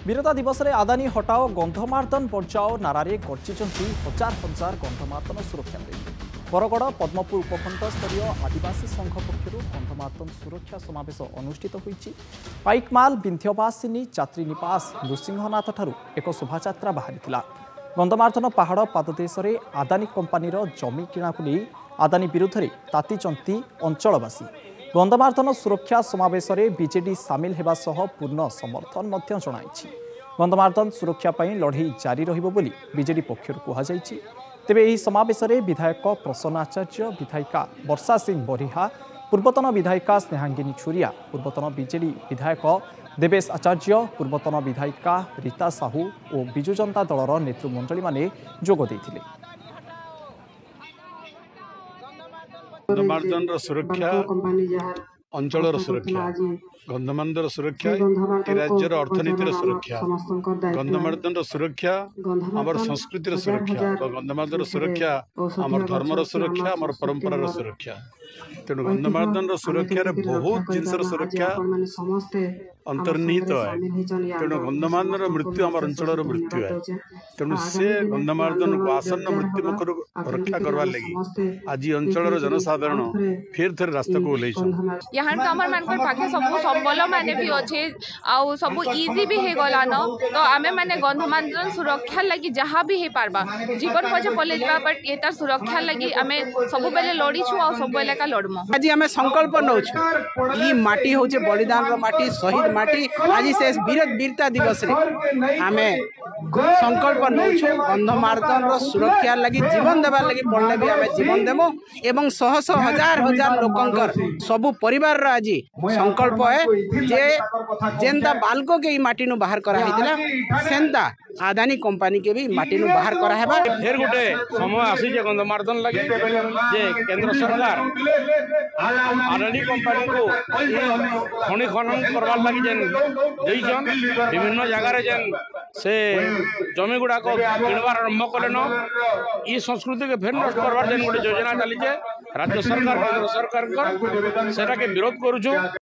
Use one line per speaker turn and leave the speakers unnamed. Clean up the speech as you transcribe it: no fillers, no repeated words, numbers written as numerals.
वीरता दिवस में आदानी हटाओ गंधमार्दन बचाओ नारे गर्जिंट हजार हजार गंधमार्दन सुरक्षाप्रेमी। बरगड़ पद्मपुर उपखंड स्तरीय आदिवासी संघ पक्षर गंधमार्दन सुरक्षा समावेश अनुष्ठित होईछि। पाइकमाल विंध्यवासिनी यात्री निवास नृसिंहनाथ ठारू एक शोभायात्रा बाहरी। गंधमार्दन पहाड़ पाददेश में आदानी कंपानीर जमी किणा को नहीं आदानी विरुद्ध में तातिचंती अंचलवासी। गंधमार्दन सुरक्षा समावेश में बीजेडी सामिल होगा सह पूर्ण समर्थन जणाई। गंधमार्दन सुरक्षा पर लड़ई जारी रहिबो बोली बीजेडी पक्षर कहुଯାଇଛି। तेबे यह समावेश में विधायक प्रसन्न आचार्य, विधायिका वर्षा सिंह बरिहा, पूर्वतन विधायिका स्नेहांगिनी छुरिया, पूर्वतन बीजेडी विधायक देवेश आचार्य, पूर्वतन विधायिका रीता साहू और विजु जनता दलर नेतृमंडली माने जोग देथिले।
गंधमार्दन सुरक्षा अंचल सुरक्षा गंधमार्दन सुरक्षा राज्यर अर्थनीतिर सुरक्षा गंधमार्दन सुरक्षा आमर संस्कृतिर सुरक्षा गंधमार्दन सुरक्षा आमर धर्मर सुरक्षा आमर परंपरार सुरक्षा। तेणु गंधमार्दन सुरक्षा बहुत जिनसर सुरक्षा अंतर्निहित है। तेणु गंधमार्दन मृत्यु आम अंचल मृत्यु है। तेणु से गंधमार्दन को आसन्न मृत्यु मुखर रक्षा करवा लगी आज अंचल जनसाधारण फिर थे रास्ता को ओल्लै
यहाँ कमर मानकर पाखे सब संबल माने भी अच्छे आउ सब इजी भी हे गलान। तो आमे माने गंधमार्दन सुरक्षा लगी जहाँ भी हे पारबा जीवन पछे पले जा बट ये तार सुरक्षा लगी आमे सब बेले लड़ी छु आ सब बेले का लड़मु।
आज आमे संकल्प नउछु ई माटी होचे बलिदान रो माटी शहीद माटी। आज से वीरता दिवस रे आमे संकल्प नउछु गंधमार्दन रो सुरक्षा लगी जीवन देबा लगी पड़ले भी आमे जीवन देमो एवं शह शह हजार हजार लोकंकर सबु परिवार रो आज संकल्प है जे जेंदा बालको के माटी नु बाहर करा हितला सेंता आदानी कंपनी के भी माटी नु बाहर करा हेबा।
फेर गुटे समय आसी जे गंधमार्दन लगे जे केंद्र सरकार आदानी कंपनी को खनि खनन करवार लगी जेन देइछन विभिन्न जगह रे जेन से जमी गुड़ा को किणवार आरंभ कलेन ई संस्कृति के फेर नष्ट करवार जेन गोटे योजना चली राज्य सरकार केंद्र सरकार सेटा के विरोध करूछु।